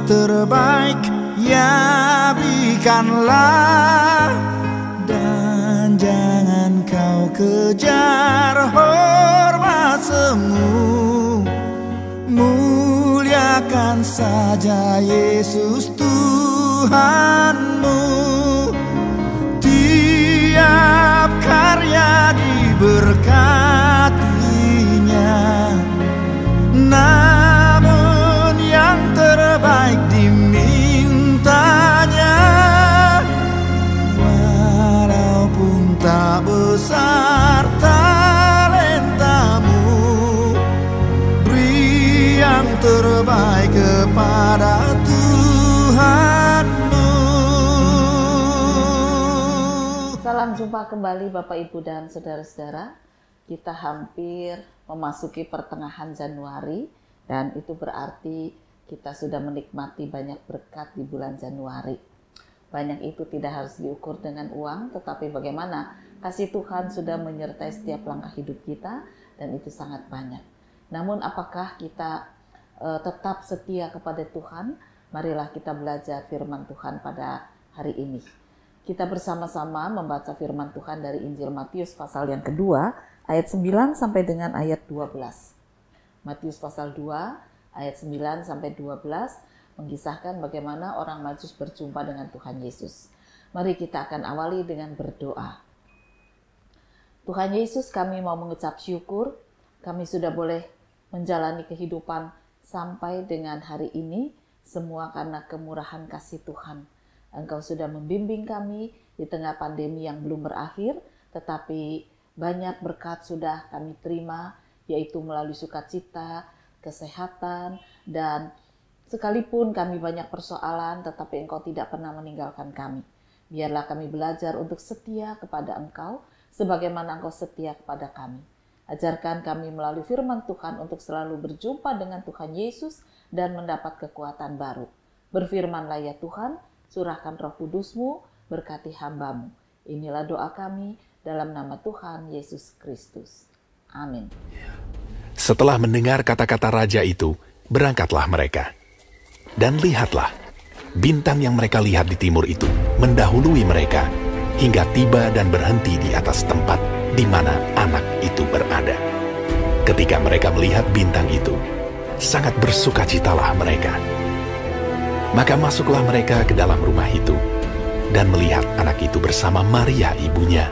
terbaik ya berikanlah, dan jangan kau kejar hormat semu. Muliakan saja Yesus Tuhanmu. Tiap karya diberkatinya, namun yang terbaik dimintanya. Walaupun tak besar talentamu, beri yang terbaik kepada Tuhanmu. Salam jumpa kembali Bapak Ibu dan saudara-saudara. Kita hampir memasuki pertengahan Januari, dan itu berarti kita sudah menikmati banyak berkat di bulan Januari. Banyak itu tidak harus diukur dengan uang, tetapi bagaimana kasih Tuhan sudah menyertai setiap langkah hidup kita, dan itu sangat banyak. Namun apakah kita tetap setia kepada Tuhan? Marilah kita belajar firman Tuhan pada hari ini. Kita bersama-sama membaca firman Tuhan dari Injil Matius pasal yang kedua, ayat 9 sampai dengan ayat 12. Matius pasal 2, ayat 9 sampai 12 mengisahkan bagaimana orang Majus berjumpa dengan Tuhan Yesus. Mari kita akan awali dengan berdoa. Tuhan Yesus, kami mau mengucap syukur, kami sudah boleh menjalani kehidupan sampai dengan hari ini, semua karena kemurahan kasih Tuhan. Engkau sudah membimbing kami di tengah pandemi yang belum berakhir, tetapi banyak berkat sudah kami terima, yaitu melalui sukacita, kesehatan, dan sekalipun kami banyak persoalan, tetapi Engkau tidak pernah meninggalkan kami. Biarlah kami belajar untuk setia kepada Engkau, sebagaimana Engkau setia kepada kami. Ajarkan kami melalui firman Tuhan untuk selalu berjumpa dengan Tuhan Yesus dan mendapat kekuatan baru. Berfirmanlah ya Tuhan, surahkan Roh Kudus-Mu, berkati hamba-Mu. Inilah doa kami dalam nama Tuhan Yesus Kristus. Amin. Setelah mendengar kata-kata raja itu, berangkatlah mereka. Dan lihatlah, bintang yang mereka lihat di timur itu mendahului mereka, hingga tiba dan berhenti di atas tempat di mana anak itu berada. Ketika mereka melihat bintang itu, sangat bersukacitalah mereka. Maka masuklah mereka ke dalam rumah itu, dan melihat anak itu bersama Maria ibunya,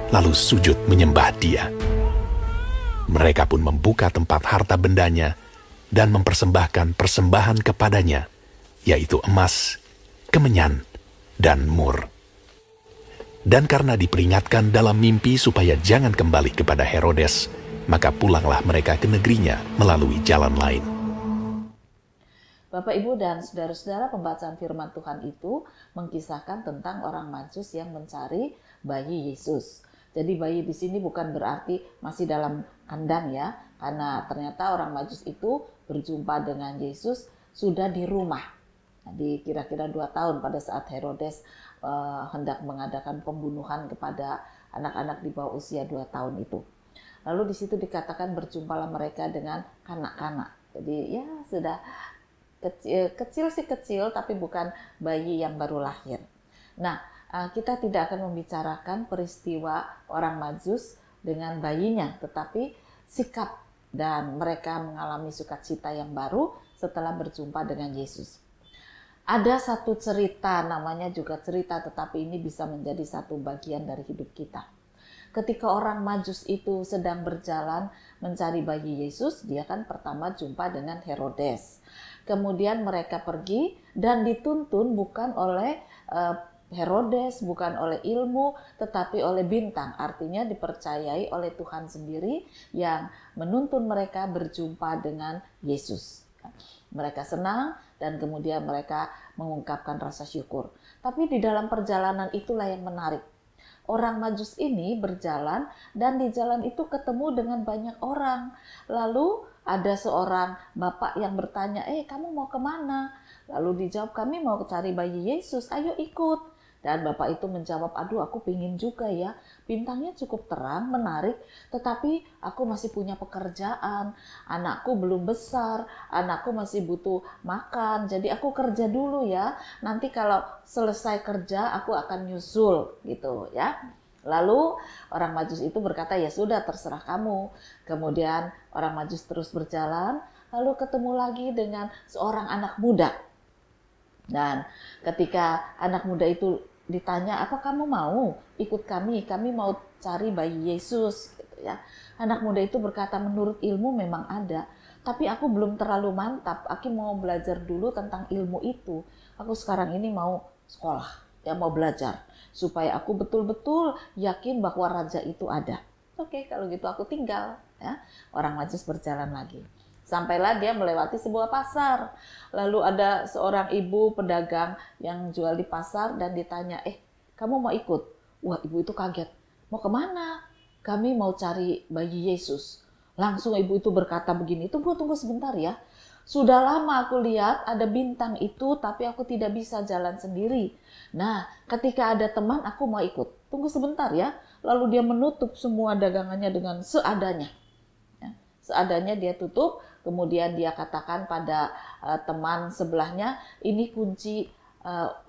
lalu sujud menyembah dia. Mereka pun membuka tempat harta bendanya, dan mempersembahkan persembahan kepadanya, yaitu emas, kemenyan, dan mur. Dan karena diperingatkan dalam mimpi supaya jangan kembali kepada Herodes, maka pulanglah mereka ke negerinya melalui jalan lain. Bapak, Ibu, dan saudara-saudara, pembacaan firman Tuhan itu mengkisahkan tentang orang Majus yang mencari bayi Yesus. Jadi bayi di sini bukan berarti masih dalam kandang ya, karena ternyata orang Majus itu berjumpa dengan Yesus sudah di rumah. Jadi kira-kira 2 tahun pada saat Herodes hendak mengadakan pembunuhan kepada anak-anak di bawah usia 2 tahun itu. Lalu di situ dikatakan berjumpalah mereka dengan kanak-kanak. Jadi ya sudah kecil, tapi bukan bayi yang baru lahir. Nah, kita tidak akan membicarakan peristiwa orang Majus dengan bayinya, tetapi sikap dan mereka mengalami sukacita yang baru setelah berjumpa dengan Yesus. Ada satu cerita, namanya juga cerita, tetapi ini bisa menjadi satu bagian dari hidup kita. Ketika orang Majus itu sedang berjalan mencari bayi Yesus, dia kan pertama jumpa dengan Herodes. Kemudian mereka pergi dan dituntun bukan oleh Herodes, bukan oleh ilmu, tetapi oleh bintang. Artinya dipercayai oleh Tuhan sendiri yang menuntun mereka berjumpa dengan Yesus. Mereka senang dan kemudian mereka mengungkapkan rasa syukur. Tapi di dalam perjalanan itulah yang menarik. Orang Majus ini berjalan dan di jalan itu ketemu dengan banyak orang. Lalu ada seorang bapak yang bertanya, kamu mau kemana? Lalu dijawab, kami mau cari bayi Yesus, ayo ikut. Dan bapak itu menjawab, aduh aku pingin juga ya, bintangnya cukup terang, menarik, tetapi aku masih punya pekerjaan, anakku belum besar, anakku masih butuh makan, jadi aku kerja dulu ya, nanti kalau selesai kerja aku akan nyusul gitu ya. Lalu orang Majus itu berkata, ya sudah terserah kamu. Kemudian orang Majus terus berjalan, lalu ketemu lagi dengan seorang anak muda. Dan ketika anak muda itu ditanya, apa kamu mau ikut kami mau cari bayi Yesus gitu ya. Anak muda itu berkata, menurut ilmu memang ada, tapi aku belum terlalu mantap, aku mau belajar dulu tentang ilmu itu. Aku sekarang ini mau sekolah, ya mau belajar supaya aku betul-betul yakin bahwa raja itu ada. Oke, kalau gitu aku tinggal ya. Orang Majus berjalan lagi. Sampailah dia melewati sebuah pasar. Lalu ada seorang ibu pedagang yang jual di pasar dan ditanya, kamu mau ikut? Wah, ibu itu kaget. Mau kemana? Kami mau cari bayi Yesus. Langsung ibu itu berkata begini, tunggu sebentar ya. Sudah lama aku lihat ada bintang itu, tapi aku tidak bisa jalan sendiri. Nah, ketika ada teman, aku mau ikut. Tunggu sebentar ya. Lalu dia menutup semua dagangannya dengan seadanya. Seadanya dia tutup, kemudian dia katakan pada teman sebelahnya, ini kunci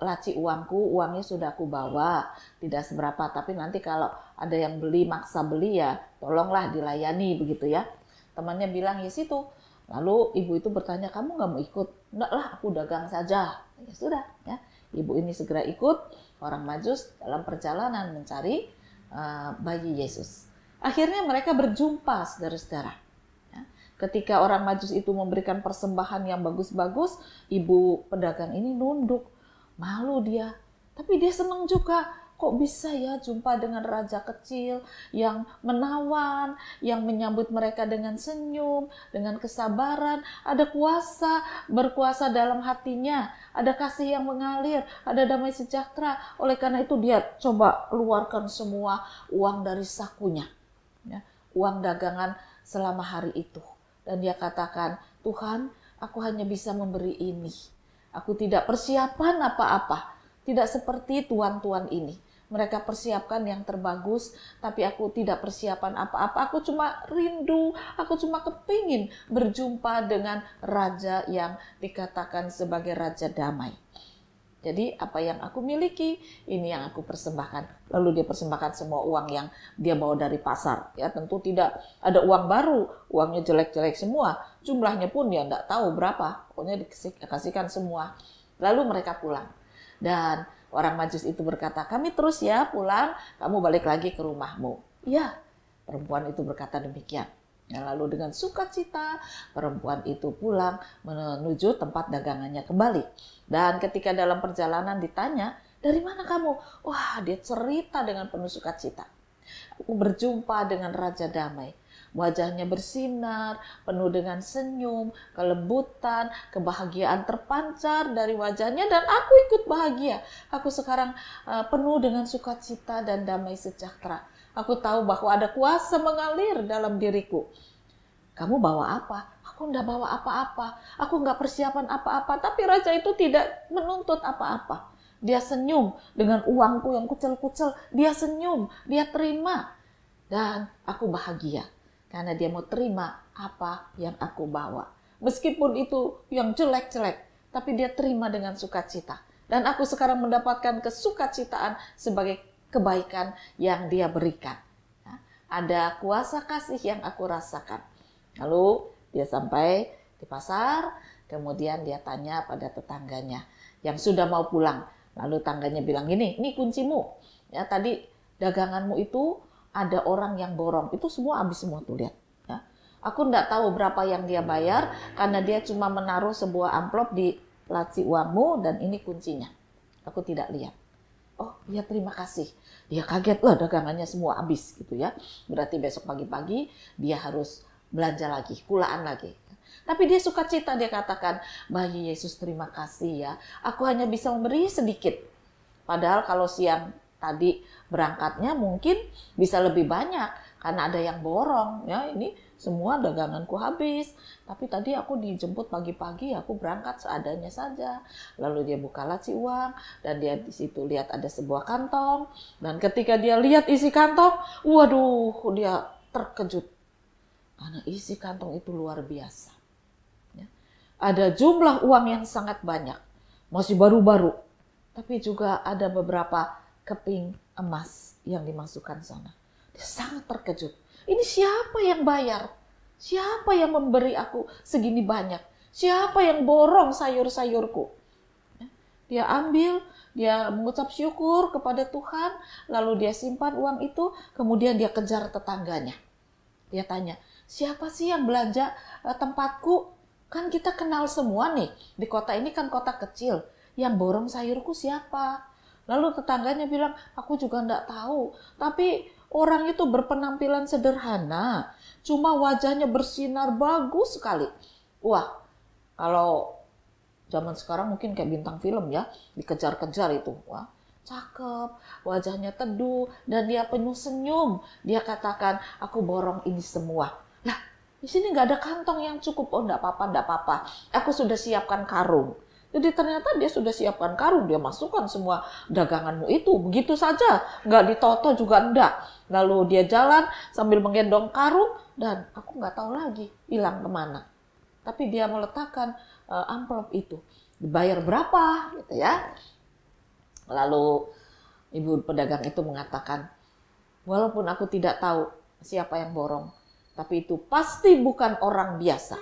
laci uangku, uangnya sudah aku bawa, tidak seberapa, tapi nanti kalau ada yang beli, maksa beli ya, tolonglah dilayani begitu ya. Temannya bilang, ya situ. Lalu ibu itu bertanya, kamu nggak mau ikut? Enggak lah, aku dagang saja. Ya sudah, ya. Ibu ini segera ikut, orang Majus dalam perjalanan mencari bayi Yesus. Akhirnya mereka berjumpa, saudara-saudara. Ketika orang Majus itu memberikan persembahan yang bagus-bagus, ibu pedagang ini nunduk. Malu dia. Tapi dia senang juga. Kok bisa ya jumpa dengan raja kecil yang menawan, yang menyambut mereka dengan senyum, dengan kesabaran. Ada kuasa, berkuasa dalam hatinya. Ada kasih yang mengalir, ada damai sejahtera. Oleh karena itu dia coba keluarkan semua uang dari sakunya. Ya, uang dagangan selama hari itu. Dan dia katakan, Tuhan, aku hanya bisa memberi ini. Aku tidak persiapan apa-apa. Tidak seperti tuan-tuan ini. Mereka persiapkan yang terbagus, tapi aku tidak persiapan apa-apa. Aku cuma rindu, aku cuma kepingin berjumpa dengan raja yang dikatakan sebagai raja damai. Jadi apa yang aku miliki, ini yang aku persembahkan. Lalu dia persembahkan semua uang yang dia bawa dari pasar. Ya, tentu tidak ada uang baru, uangnya jelek-jelek semua. Jumlahnya pun dia tidak tahu berapa, pokoknya dikasihkan semua. Lalu mereka pulang. Dan orang Majus itu berkata, kami terus ya pulang, kamu balik lagi ke rumahmu. Ya, perempuan itu berkata demikian. Ya, lalu dengan sukacita perempuan itu pulang menuju tempat dagangannya kembali. Dan ketika dalam perjalanan ditanya, dari mana kamu? Wah, dia cerita dengan penuh sukacita. Aku berjumpa dengan Raja Damai. Wajahnya bersinar, penuh dengan senyum, kelembutan, kebahagiaan terpancar dari wajahnya dan aku ikut bahagia. Aku sekarang penuh dengan sukacita dan damai sejahtera. Aku tahu bahwa ada kuasa mengalir dalam diriku. Kamu bawa apa? Aku enggak bawa apa-apa. Aku enggak persiapan apa-apa. Tapi raja itu tidak menuntut apa-apa. Dia senyum dengan uangku yang kucel-kucel. Dia senyum, dia terima. Dan aku bahagia. Karena dia mau terima apa yang aku bawa. Meskipun itu yang jelek-jelek. Tapi dia terima dengan sukacita. Dan aku sekarang mendapatkan kesukacitaan sebagai kebaikan yang dia berikan. Nah, ada kuasa kasih yang aku rasakan. Lalu dia sampai di pasar, kemudian dia tanya pada tetangganya yang sudah mau pulang. Lalu tangganya bilang gini, ini kuncimu. Ya, tadi daganganmu itu ada orang yang borong. Itu semua habis semua tuh, lihat. Ya. Aku enggak tahu berapa yang dia bayar karena dia cuma menaruh sebuah amplop di laci uangmu dan ini kuncinya. Aku tidak lihat. Oh, ya terima kasih. Dia kaget lah dagangannya semua habis gitu ya. Berarti besok pagi-pagi dia harus belanja lagi, kulaan lagi. Tapi dia sukacita, dia katakan, bayi Yesus terima kasih ya. Aku hanya bisa memberi sedikit. Padahal kalau siang tadi berangkatnya mungkin bisa lebih banyak karena ada yang borong ya. Ini semua daganganku habis. Tapi tadi aku dijemput pagi-pagi, aku berangkat seadanya saja. Lalu dia buka laci uang dan dia di situ lihat ada sebuah kantong. Dan ketika dia lihat isi kantong, waduh, dia terkejut. Karena isi kantong itu luar biasa. Ya. Ada jumlah uang yang sangat banyak, masih baru-baru. Tapi juga ada beberapa keping emas yang dimasukkan sana. Dia sangat terkejut. Ini siapa yang bayar? Siapa yang memberi aku segini banyak? Siapa yang borong sayur-sayurku? Dia ambil, dia mengucap syukur kepada Tuhan, lalu dia simpan uang itu, kemudian dia kejar tetangganya. Dia tanya, siapa sih yang belanja tempatku? Kan kita kenal semua nih, di kota ini kan kota kecil. Yang borong sayurku siapa? Lalu tetangganya bilang, aku juga enggak tahu, tapi orang itu berpenampilan sederhana, cuma wajahnya bersinar bagus sekali. Wah, kalau zaman sekarang mungkin kayak bintang film ya, dikejar-kejar itu. Wah, cakep, wajahnya teduh, dan dia penuh senyum. Dia katakan, aku borong ini semua. Nah, di sini nggak ada kantong yang cukup. Oh, enggak apa-apa. Aku sudah siapkan karung. Jadi ternyata dia sudah siapkan karung, dia masukkan semua daganganmu itu. Begitu saja, nggak ditoto juga enggak. Lalu dia jalan sambil menggendong karung dan aku nggak tahu lagi hilang kemana. Tapi dia meletakkan amplop itu. Dibayar berapa gitu ya. Lalu ibu pedagang itu mengatakan, walaupun aku tidak tahu siapa yang borong, tapi itu pasti bukan orang biasa.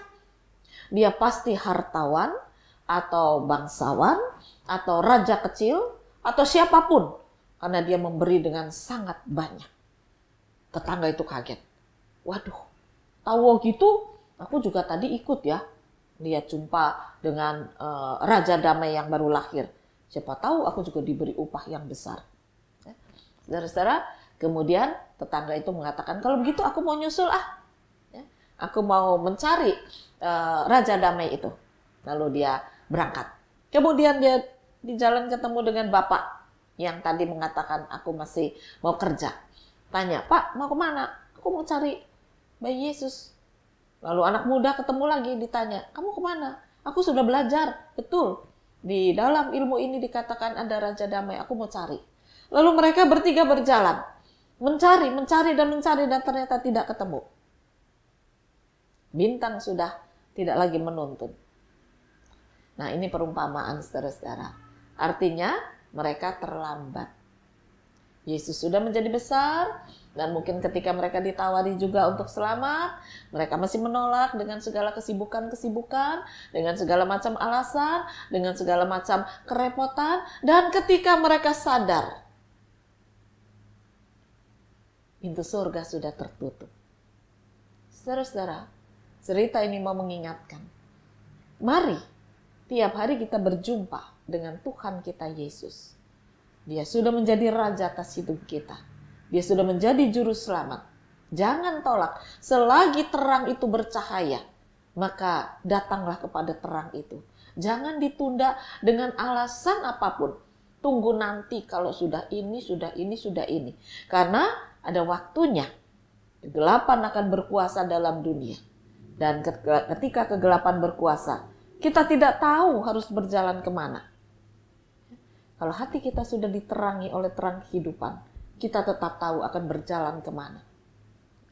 Dia pasti hartawan, atau bangsawan, atau raja kecil, atau siapapun. Karena dia memberi dengan sangat banyak. Tetangga itu kaget. Waduh, tahu gitu, aku juga tadi ikut ya. Dia jumpa dengan Raja Damai yang baru lahir. Siapa tahu aku juga diberi upah yang besar. Saudara-saudara, kemudian tetangga itu mengatakan, kalau begitu aku mau nyusul ya. Aku mau mencari Raja Damai itu. Lalu dia berangkat. Kemudian dia di jalan ketemu dengan bapak yang tadi mengatakan aku masih mau kerja. Tanya, Pak mau kemana? Aku mau cari bayi Yesus. Lalu anak muda ketemu lagi ditanya, kamu kemana? Aku sudah belajar, betul. Di dalam ilmu ini dikatakan ada Raja Damai, aku mau cari. Lalu mereka bertiga berjalan. Mencari dan ternyata tidak ketemu. Bintang sudah tidak lagi menuntun. Nah, ini perumpamaan saudara-saudara. Artinya mereka terlambat. Yesus sudah menjadi besar dan mungkin ketika mereka ditawari juga untuk selamat, mereka masih menolak dengan segala kesibukan-kesibukan, dengan segala macam alasan, dengan segala macam kerepotan, dan ketika mereka sadar, pintu surga sudah tertutup. Saudara-saudara, cerita ini mau mengingatkan. Mari tiap hari kita berjumpa dengan Tuhan kita Yesus. Dia sudah menjadi raja atas hidup kita. Dia sudah menjadi juru selamat. Jangan tolak. Selagi terang itu bercahaya, maka datanglah kepada terang itu. Jangan ditunda dengan alasan apapun. Tunggu nanti kalau sudah ini. Karena ada waktunya. Kegelapan akan berkuasa dalam dunia. Dan ketika kegelapan berkuasa, kita tidak tahu harus berjalan kemana. Kalau hati kita sudah diterangi oleh terang kehidupan, kita tetap tahu akan berjalan kemana.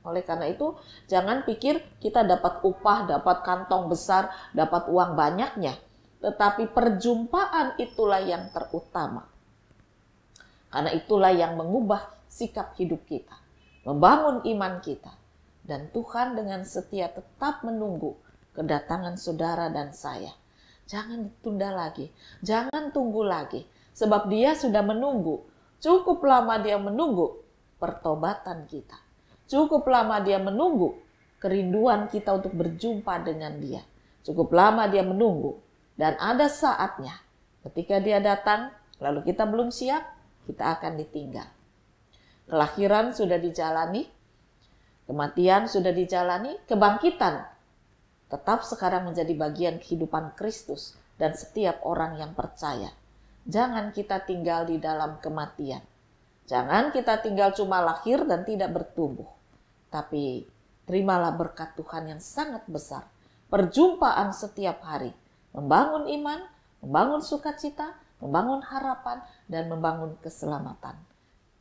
Oleh karena itu, jangan pikir kita dapat upah, dapat kantong besar, dapat uang banyaknya. Tetapi perjumpaan itulah yang terutama. Karena itulah yang mengubah sikap hidup kita, membangun iman kita. Dan Tuhan dengan setia tetap menunggu kedatangan saudara dan saya. Jangan ditunda lagi. Jangan tunggu lagi. Sebab dia sudah menunggu. Cukup lama dia menunggu pertobatan kita. Cukup lama dia menunggu kerinduan kita untuk berjumpa dengan dia. Cukup lama dia menunggu. Dan ada saatnya ketika dia datang, lalu kita belum siap, kita akan ditinggal. Kelahiran sudah dijalani. Kematian sudah dijalani. Kebangkitan tetap sekarang menjadi bagian kehidupan Kristus dan setiap orang yang percaya. Jangan kita tinggal di dalam kematian. Jangan kita tinggal cuma lahir dan tidak bertumbuh. Tapi terimalah berkat Tuhan yang sangat besar. Perjumpaan setiap hari, membangun iman, membangun sukacita, membangun harapan, dan membangun keselamatan.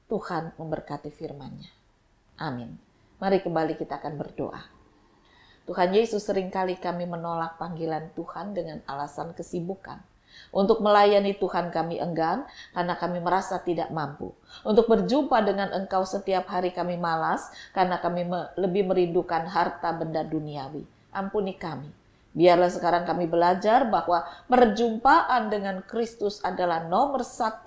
Tuhan memberkati firman-Nya. Amin. Mari kembali kita akan berdoa. Tuhan Yesus, seringkali kami menolak panggilan Tuhan dengan alasan kesibukan. Untuk melayani Tuhan kami enggan karena kami merasa tidak mampu. Untuk berjumpa dengan Engkau setiap hari kami malas karena kami lebih merindukan harta benda duniawi. Ampuni kami. Biarlah sekarang kami belajar bahwa perjumpaan dengan Kristus adalah nomor 1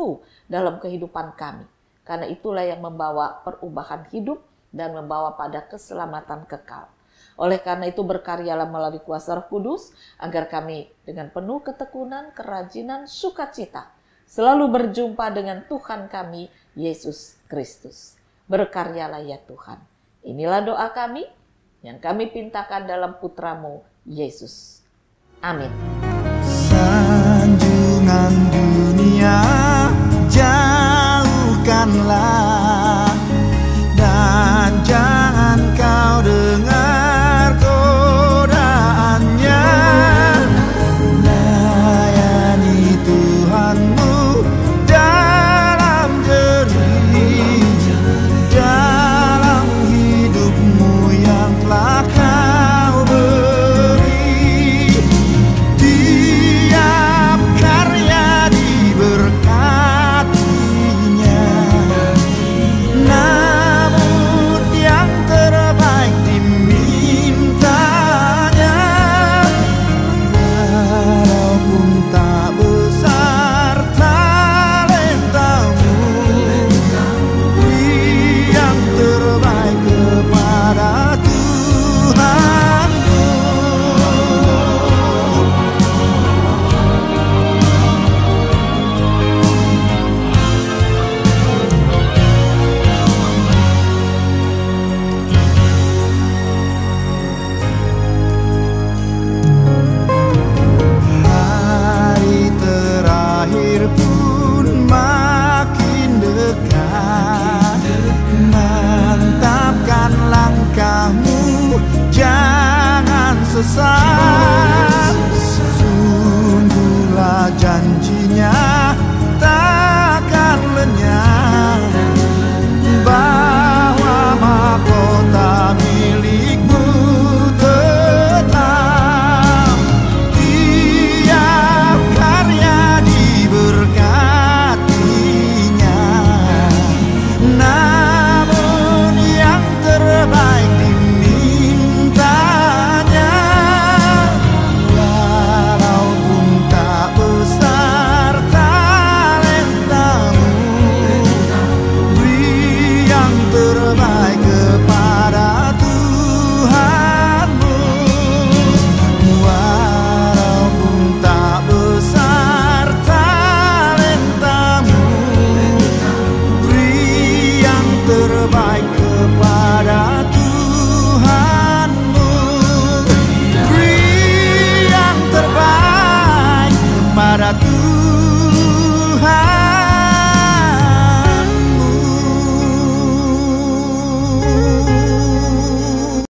dalam kehidupan kami. Karena itulah yang membawa perubahan hidup dan membawa pada keselamatan kekal. Oleh karena itu berkaryalah melalui kuasa Roh Kudus agar kami dengan penuh ketekunan, kerajinan, sukacita selalu berjumpa dengan Tuhan kami, Yesus Kristus. Berkaryalah ya Tuhan. Inilah doa kami yang kami pintakan dalam Putra-Mu, Yesus. Amin. Sanjungan dunia